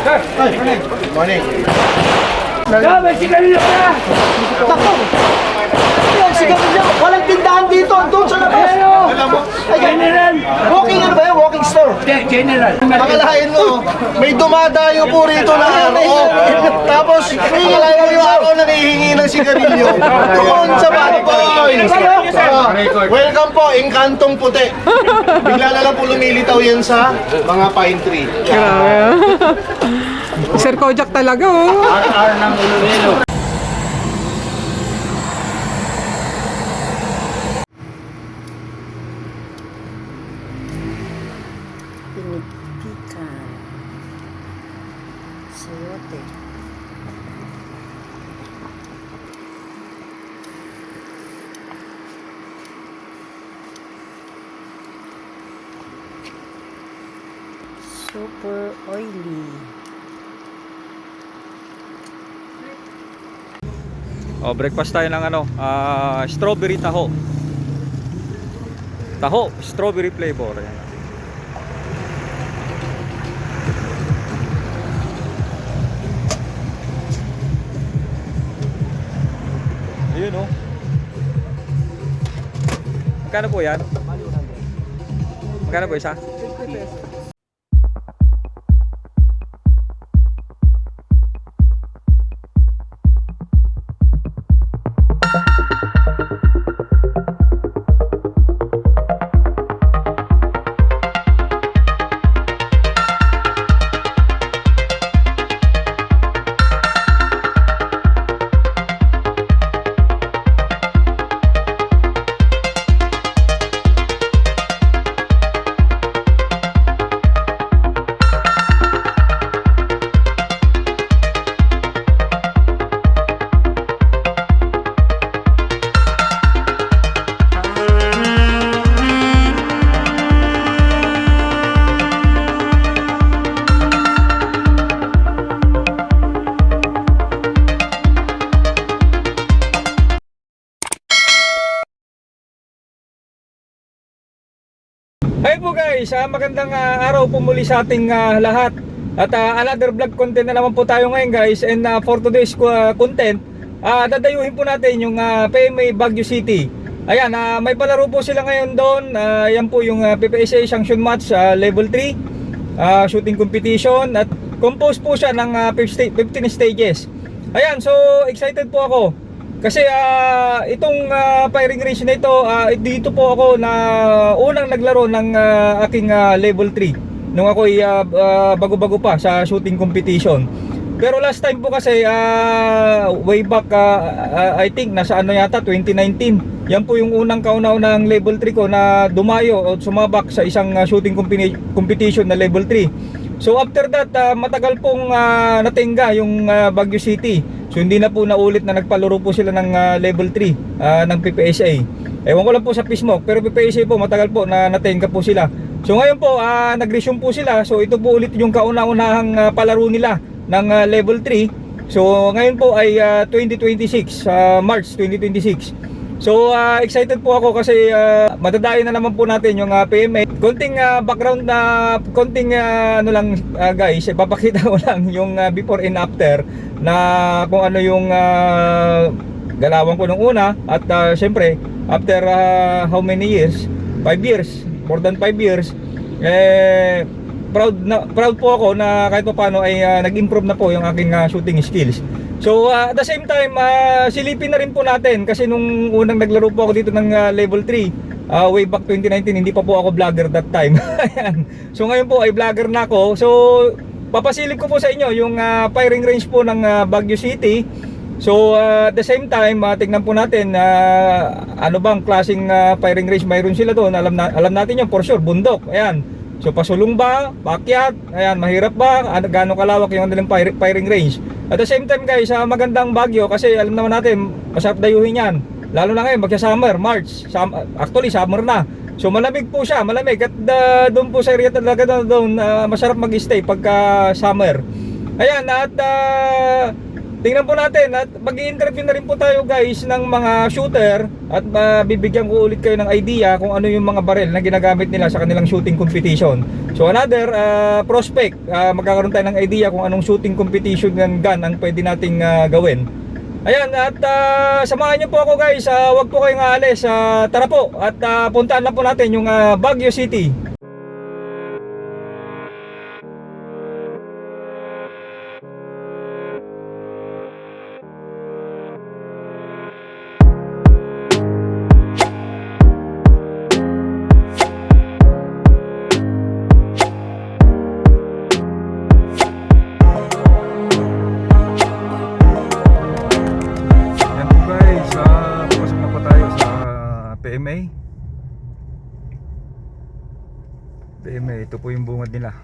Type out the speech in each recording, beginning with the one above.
Good morning. May sigarilyo ka! Tako! Yung sigarilyo, walang tindahan dito, doon sa labas. Alam mo, General! Walking ano ba yun? Walking store. General! akalain mo, may dumadayo po rito na tapos akalain mo yung ako nanghihingi ng sigarilyo. Doon sa Bad Boys. Welcome po, Inkantong Puti. Bigla na lang po lumilitaw yan sa mga pine tree. Grabe. Sir Kojak talaga, oh. RR ng Iloilo. Pinigpikan. Sayote. Super oily. Oh, breakfast tayo ng ano, strawberry taho. Taho, strawberry flavor. Ayan. Ayun oh. Magkano po yan? Magkano po isa? Hey po guys, magandang araw po muli sa ating lahat. At another vlog content na naman po tayo ngayon guys. And for today's content, dadayuhin po natin yung PMA Baguio City. Ayan, may palaro po sila ngayon doon. Yan po yung PPSA Sanction Match level 3 shooting competition. At composed po siya ng 15 stages. Ayan, so excited po ako. Kasi itong firing range na ito, dito po ako na unang naglaro ng aking level 3 nung ako bago-bago pa sa shooting competition. Pero last time po kasi way back I think nasa ano yata 2019. Yan po yung unang kauna-unang level 3 ko na dumayo o sumabak sa isang shooting competition na level 3. So after that, matagal pong natingga yung Baguio City. So hindi na po naulit na nagpalaro po sila ng level 3 ng PPSA. Ewan ko lang po sa Pismok, pero PPSA po matagal po na natingga po sila. So ngayon po, nag-resume po sila. So ito po ulit yung kauna-unahang palaro nila ng level 3. So ngayon po ay 2026, March 2026. So excited po ako kasi madadayo na naman po natin yung PMA. Konting background na konting ano lang guys, ipapakita ko lang yung before and after na kung ano yung galawan ko nung una. At syempre after how many years? 5 years, more than 5 years. Proud po ako na kahit pa paano ay nag-improve na po yung aking shooting skills. So at the same time, silipin na rin po natin kasi nung unang naglaro po ako dito ng level 3 way back 2019, hindi pa po ako vlogger that time. Ayan. So ngayon po ay vlogger na ako. So papasilip ko po sa inyo yung firing range po ng Baguio City. So at the same time, tignan po natin ano bang klaseng firing range mayroon sila doon. Alam natin yun for sure, bundok. Ayan. So pasulong ba, paakyat, ayan, mahirap ba, gaano kalawak yung nilang firing range. At the same time guys, magandang Baguio kasi alam naman natin, masarap dayuhin yan. Lalo na ngayon, magsa-summer, March, actually summer na. So malamig po siya, malamig. At doon po sa area talaga doon, masarap mag-stay pagka summer. Ayan, at tingnan po natin at mag-i-interview na rin po tayo guys ng mga shooter at bibigyan ko ulit kayo ng idea kung ano yung mga barel na ginagamit nila sa kanilang shooting competition. So another prospect, magkakaroon tayo ng idea kung anong shooting competition ng gun ang pwede nating gawin. Ayan, at samahan niyo po ako guys, wag po kayong aalis, tara po at puntaan na po natin yung Baguio City. PMA, ito po yung bungad nila.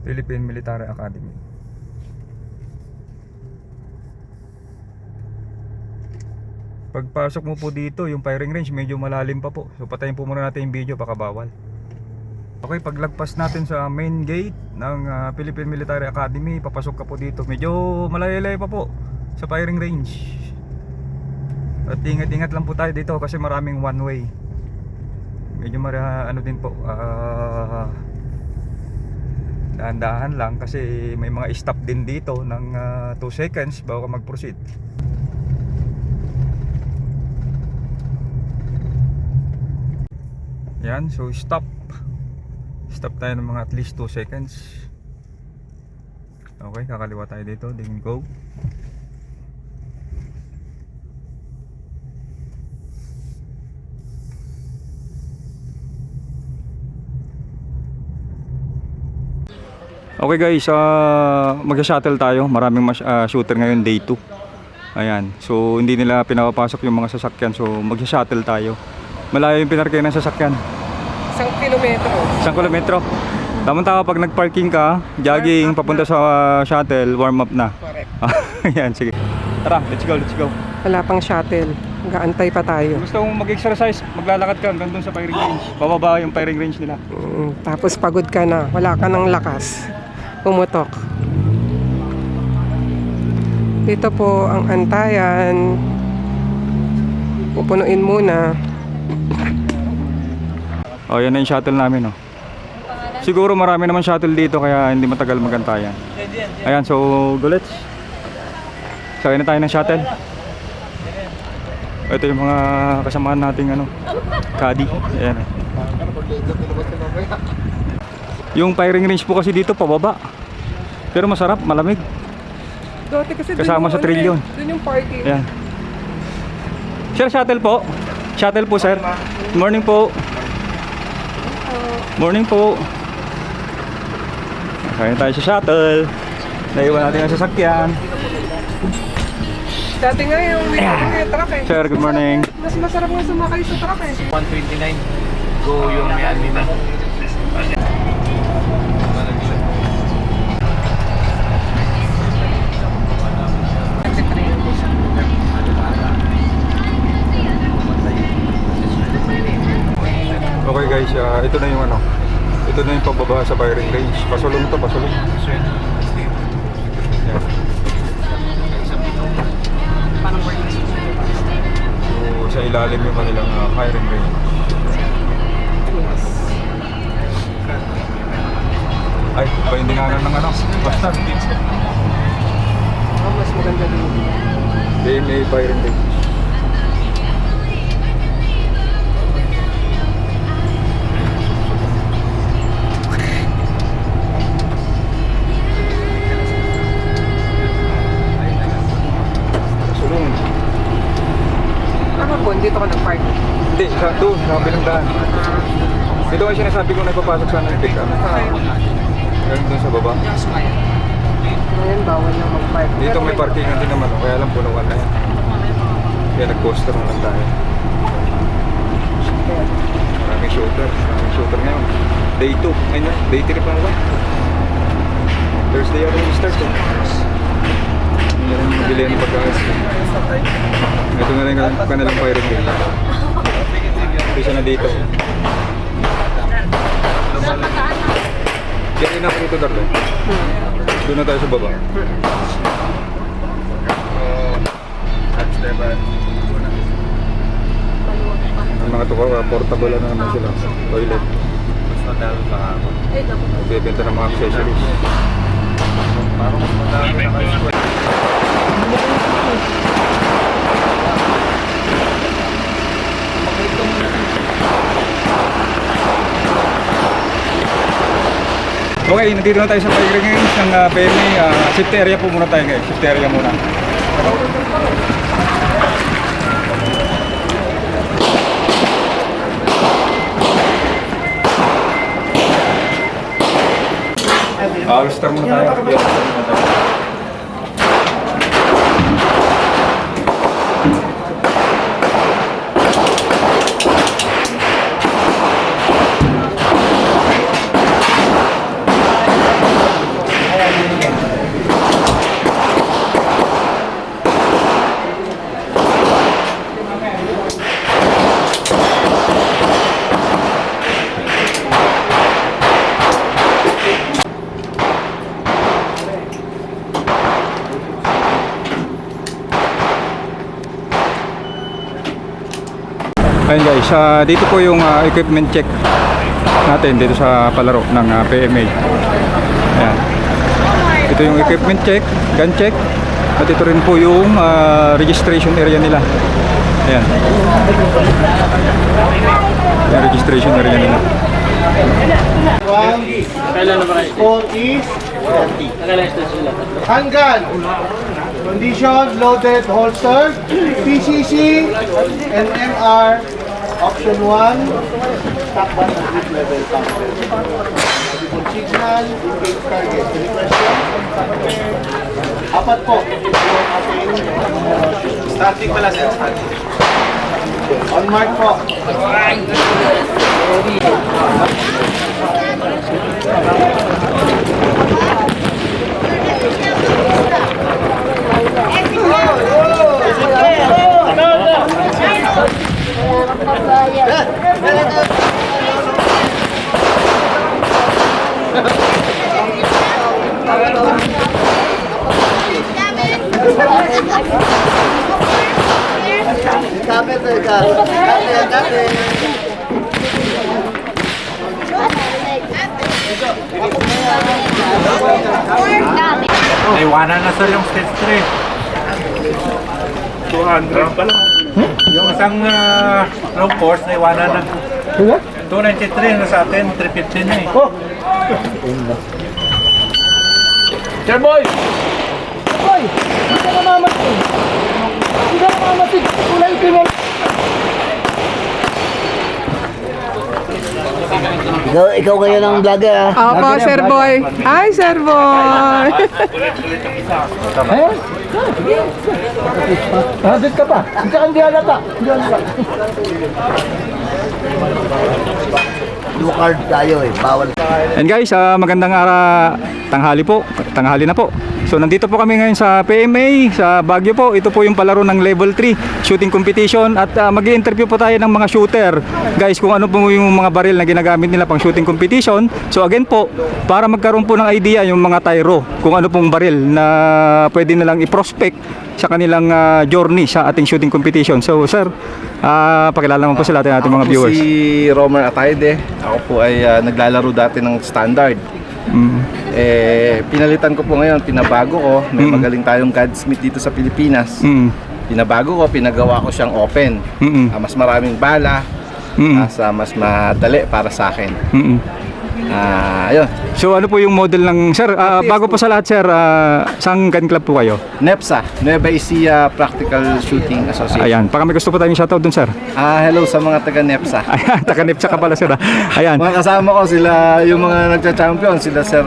Philippine Military Academy. Pagpasok mo po dito, yung firing range medyo malalim pa po. So patayin po muna natin yung video, baka bawal. Okay, paglagpas natin sa main gate ng Philippine Military Academy, papasok ka po dito. Medyo malayo-layo pa po sa firing range. At ingat-ingat lang po tayo dito kasi maraming one way. Medyo ano din po, dahan-dahan lang kasi may mga stop din dito ng 2 seconds bago ka mag-proceed. Yan, so stop tayo ng mga at least 2 seconds. Okay, kakaliwa tayo dito, then go. Okay guys, mag-shuttle tayo. Maraming shooter ngayon, day 2. Ayan, so hindi nila pinapapasok yung mga sasakyan. So mag-shuttle tayo. Malayo yung pinarkay ng sasakyan. 1 kilometro. 1 kilometro. Tamang-tama pag nag-parking ka, jogging papunta sa shuttle, warm up na. Correct. Ayan, sige. Tara, let's go, let's go. Wala pang shuttle. Gaantay pa tayo. Gusto mong mag-exercise, maglalakad ka hanggang dun sa firing range. Bababa yung firing range nila. Tapos pagod ka na. Wala ka ng lakas. Pumutok. Dito po ang antayan. Pupunuin muna. Oh, yan na yung shuttle namin, oh. Siguro marami naman shuttle dito kaya hindi matagal magantayan. Ayan, so go let's. Sakay na tayo ng shuttle. Ito yung mga kasamahan nating caddy. Ayan. Yung firing range po kasi dito pababa. Pero masarap, malamig. Dati kasi Kasama sa Trillion. Doon yung parking. Ayan. Sir, shuttle po. Shuttle po, sir. Good morning po. Morning po. Kaya tayo sa shuttle. Naiwan natin ang sasakyan. Dati nga yung truck eh. Sir, good morning. Mas masarap nga sumakay sa truck eh. 129. Go yung may-ani na. Okay guys, ito na yung ito na yung pagbaba sa firing range. Pasulong to, pasulong. Yan. So, sa ilalim yung kanilang firing range. Ay, paindinganan ng basta. Mas maganda din. PMA firing range. Dito ka nag-park. Hindi, doon, sa kabilang daan. Dito nga sinasabi ko nagpapasok sana yung pick-up. Ganun doon sa baba. Ngayon, bawal na mag-park. Dito may parkingan din naman, kaya lang punuan na yan. Kaya nag-coaster na lang tayo. Maraming shooter ngayon. Day 2, ayun na, day 3 pa na ba? Thursday ako yung start. Hindi rin mabili ng pagkakas. Ito na rin kanilang firing range. Isa na dito. Yan ina po ito, Darlo. Doon na tayo sa baba. Ang mga tukaw, portable na naman sila. Toilet. Mas madami pa ako. Bibenta ng mga accessories. Parang mas madami na kayo. Okay, nandito na tayo sa firing ngayon ng PMA. Safety area po muna tayo guys. Safety area muna. Start muna tayo. Ayun guys, dito po yung equipment check natin dito sa palaro ng PMA. Ayan. Ito yung equipment check, gun check, at ito rin po yung registration area nila. Ayan. Yung registration area nila. 4 is 20. Handgun. Condition, loaded holster, PCC, and MR. Option 1, stock bus at grip level counter. Multiple signal, engage target. Any question? Apat po. Starting pala sir. On mark po. Naiwanan na sir yung stage 3. 200 pa lang. Yung isang long course, naiwanan na. 293 na sa atin, 315 na eh. Sir Boy! Boy! Hindi ka namamatid! Hindi ka namamatid! Kulay ito mo! Ikaw ngayon ang vlogger ha? Opo, Sir Boy. Hi, Sir Boy. Eh? Habit ka pa. Hindi halata. Blue card tayo eh. Bawal. And guys, magandang tanghali po. Tanghali na po. So nandito po kami ngayon sa PMA, sa Baguio po. Ito po yung palaro ng level 3 shooting competition. At mag-i-interview po tayo ng mga shooter. Guys, kung ano po yung mga baril na ginagamit nila pang shooting competition. So again po, para magkaroon po ng idea yung mga tyro, kung ano pong baril na pwede nilang i-prospect sa kanilang journey sa ating shooting competition. So sir, pakilala naman po sila ating mga viewers. Si Romer Atayde. Ako po ay naglalaro dati ng standard. Pinalitan ko po ngayon, pinabago ko. May magaling tayong gunsmith dito sa Pilipinas. Pinabago ko, pinagawa ko siyang open. Mas maraming bala, mas madali para sa akin. Ayun. So ano po yung model ng sir? Bago po sa lahat sir, saan gun club po kayo? NEPSA, Nueva Ecija Practical Shooting Association. Ayan, baka may gusto po tayong shoutout dun sir. Hello sa mga taga NEPSA. Ayan, taga-NEPSA ka pala sir. Ayan. Mga kasama ko sila, yung mga nagcha-champion, sila Sir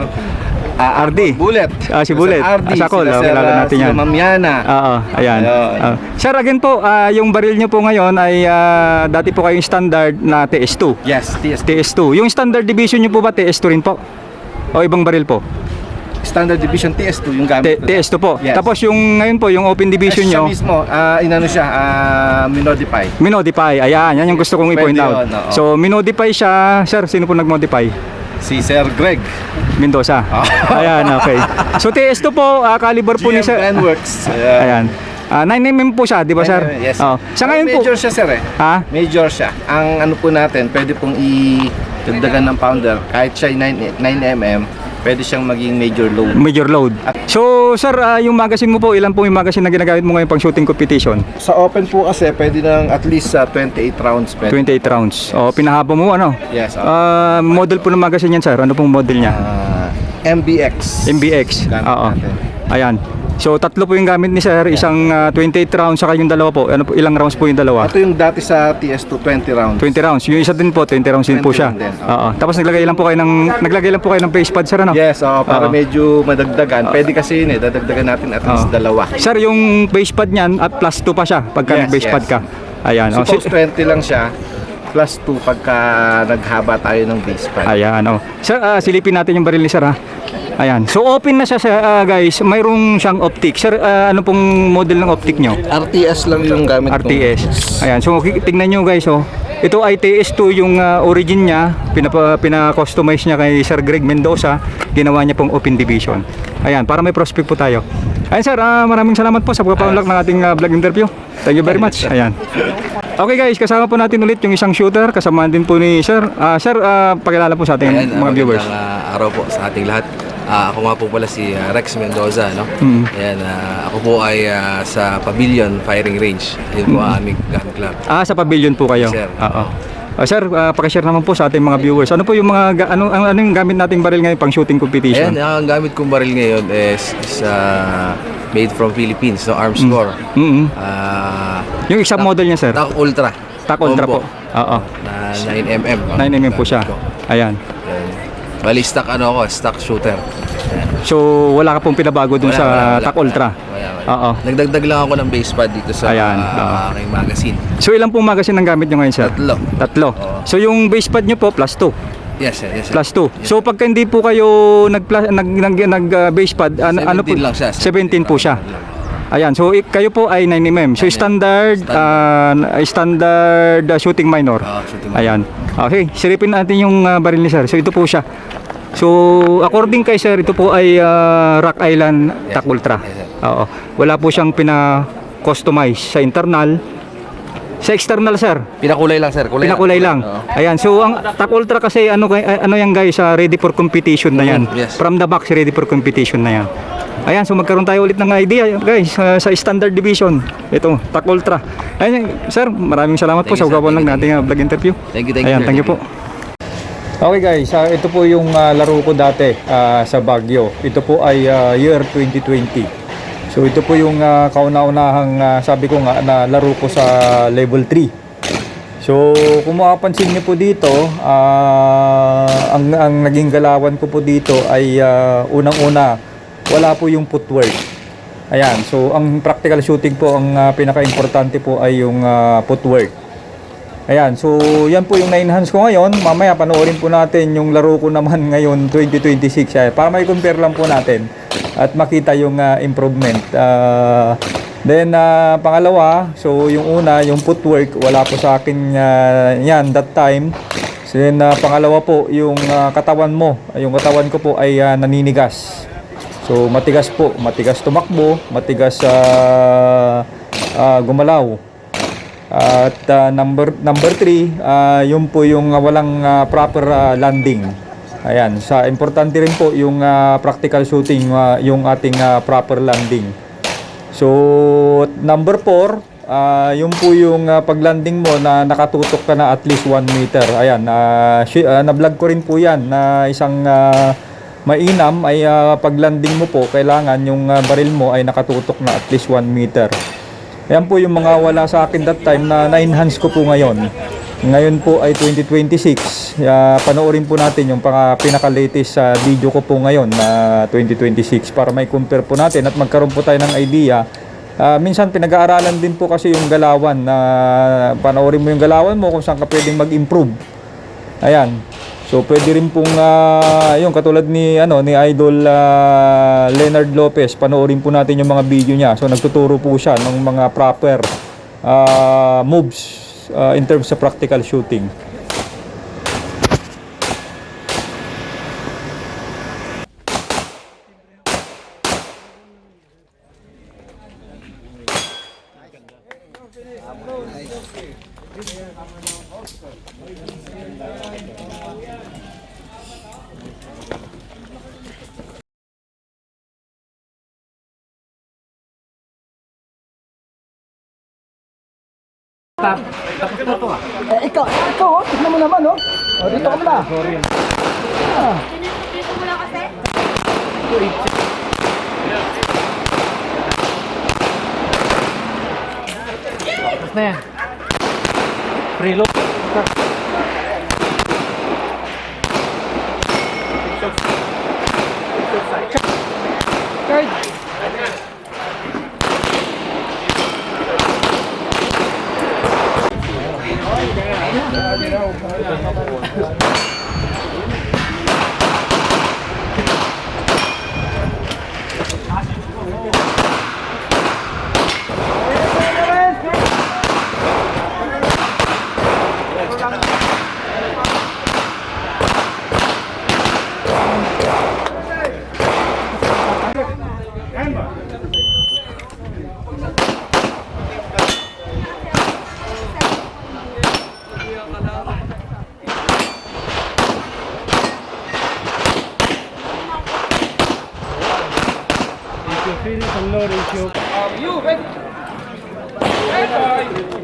RD. Bullet. Si Bullet. RD, Sakol, sila kilala natin yan. Sila Ma'am Yana. Oo, ayan. Ayun. Sir, again po, yung baril nyo po ngayon ay dati po kayong standard na TS2. Yes, TS2. Yung standard division nyo po ba TS2 rin po? O ibang baril po? Standard Division TS2 yung gamit ko. TS2 po. Yes. Tapos yung ngayon po, yung open division Siya nyo, mismo, inano siya, minodify. minodify. Ayan, yan yung gusto kong i-point Pwede out. yun, oo. So, minodify siya. Sir, sino po nag-modify? Si Sir Greg. Mendoza. Ayan, okay. So TS2 po, caliber po ni Sir. Works. Ayan. 9mm po siya, di ba sir? Yes. Oh. Sa ngayon po, Major siya, sir eh. ha? Major siya. Ang ano po natin, pwede pong i-dagdagan ng pounder. Kahit siya 9mm, pwede siyang maging major load. Major load. So sir, yung magazine mo po, ilan po yung magazine na ginagamit mo ngayon pang shooting competition? Sa open po kasi, pwede ng at least 28 rounds. Pwede. 28 rounds. O, pinahaba mo ano? Yes. Model po ng magazine yan sir. Ano pong model niya? MBX. MBX. Gamit Oo. natin. Ayan. So tatlo po yung gamit ni sir, isang 28 rounds saka yung dalawa po. Ano po, ilang rounds po yung dalawa? Ito yung dati sa TS2, 20 rounds. 20 rounds. Yung isa din po, 20 rounds din po 20 siya. din, Oo. Tapos naglagay lang po kayo ng face pad sir ano? Yes, para Oo. medyo madagdagan. Pwede kasi yun dadagdagan natin at least dalawa. Sir, yung face pad niyan at plus 2 pa siya pagka Yes, nag-face pad yes. ka. Ayan. Oh, Suppose 20 lang siya, plus 2 pagka naghaba tayo ng base pad. Ayan, oh. Sir, silipin natin yung baril ni sir ha. Ayan. So open na siya guys. Mayroong siyang optic. Sir, ano pong model ng optic nyo? RTS lang yung gamit ko. RTS. Ayan. So tingnan nyo guys oh. Ito ay TS2 yung origin niya. Pina-customize niya kay Sir Greg Mendoza. Ginawa niya pong open division. Ayan, para may prospect po tayo. Ayan sir, maraming salamat po sa pagpapaunlak ng ating vlog interview. Thank you very much. Ayan. Okay guys, kasama po natin ulit yung isang shooter. Kasama din po ni Sir. Sir, pakilala po sa ating Ayan, mga viewers. magandang araw po sa ating lahat. Ako nga po pala si Rex Mendoza, no? Ayan, ako po ay sa Pavilion Firing Range. Yun po ang aming gun club. Sa pavilion po kayo. Sir. Oo. Sir, pakishare naman po sa ating mga viewers. Ano po yung mga ano yung gamit nating baril ngayon pang shooting competition? Ayan, ang gamit kong baril ngayon is made from Philippines, no? Arms Corps. Yung isang model niya, sir. TAC Ultra. TAC Ultra Combo. po. Oo. Na 9mm. 9mm po siya. Ayan. Bali, stock stock shooter. Ayan. So, wala ka pong pinabago dun sa TAC Ultra. Wala. Oo. Nagdagdag lang ako ng base pad dito sa Ayan, aking magazine. So, ilang pong magazine ang gamit nyo ngayon, sir? Tatlo. Oo. So, yung base pad nyo po, plus 2. Yes, sir. Yes, sir. Plus 2. So, pagka hindi po kayo nag base pad, ano po? 17 lang siya. 17 po siya. Ayan, so kayo po ay 9mm. So standard shooting minor. Shooting minor. Ayan. Okay, silipin natin yung baril ni sir. So ito po siya. So according kay sir, ito po ay Rock Island TAC Ultra. Yes, sir. Oo. Wala po siyang pina-customize sa internal. Sa external sir, Pinakulay lang, sir. pinakulay lang. Oo. Ayan, so ang TAC Ultra kasi ano yan guys, ready for competition na yan. Yes. From the box, ready for competition na yan. Ayan, so magkaroon tayo ulit ng idea guys sa standard division. Ito, TAC Ultra. Ayan, sir, maraming salamat po Thank sa you, sir. ugawan lang Thank natin vlog interview. Thank you, Ayan, sir. thank you po. Okay guys, ito po yung laro ko dati sa Baguio. Ito po ay year 2020. So ito po yung kauna-unahang sabi ko nga na laro ko sa level 3. So kung makapansin niyo po dito, ang naging galawan ko po dito ay unang-una wala po yung footwork. Ayan, so ang practical shooting po, ang pinaka-importante po ay yung footwork. Ayan, so yan po yung na-enhance ko ngayon. Mamaya panoorin po natin yung laro ko naman ngayon 2026 para may compare lang po natin at makita yung improvement. Then pangalawa, so yung una, yung footwork, wala po sa akin yan that time. So then pangalawa po, yung katawan mo, yung katawan ko po ay naninigas. So matigas po, matigas tumakbo, matigas gumalaw. At number 3, yun po yung walang proper landing. Ayan, sa importante rin po yung practical shooting, yung ating proper landing. So number 4, yun po yung paglanding mo na nakatutok ka na at least 1 meter. Ayan, na-vlog ko rin po yan na isang mainam ay paglanding mo po, kailangan yung baril mo ay nakatutok na at least 1 meter. Ayan po yung mga wala sa akin that time na na-enhance ko po ngayon. Ngayon po ay 2026. Panoorin po natin yung pinaka-latest video ko po ngayon na 2026 para may compare po natin at magkaroon po tayo ng idea. Minsan pinag-aaralan din po kasi yung galawan na panoorin mo yung galawan mo kung saan ka pwedeng mag-improve. Ayan. So pwede rin pong yung katulad ni Idol Leonard Lopez, panoorin po natin yung mga video niya. So nagtuturo po siya ng mga proper moves in terms of practical shooting. Ikaw, oh, tignan mo naman, oh. O, dito ka muna. Dito mo lang kasi? You ready? Hey, boy.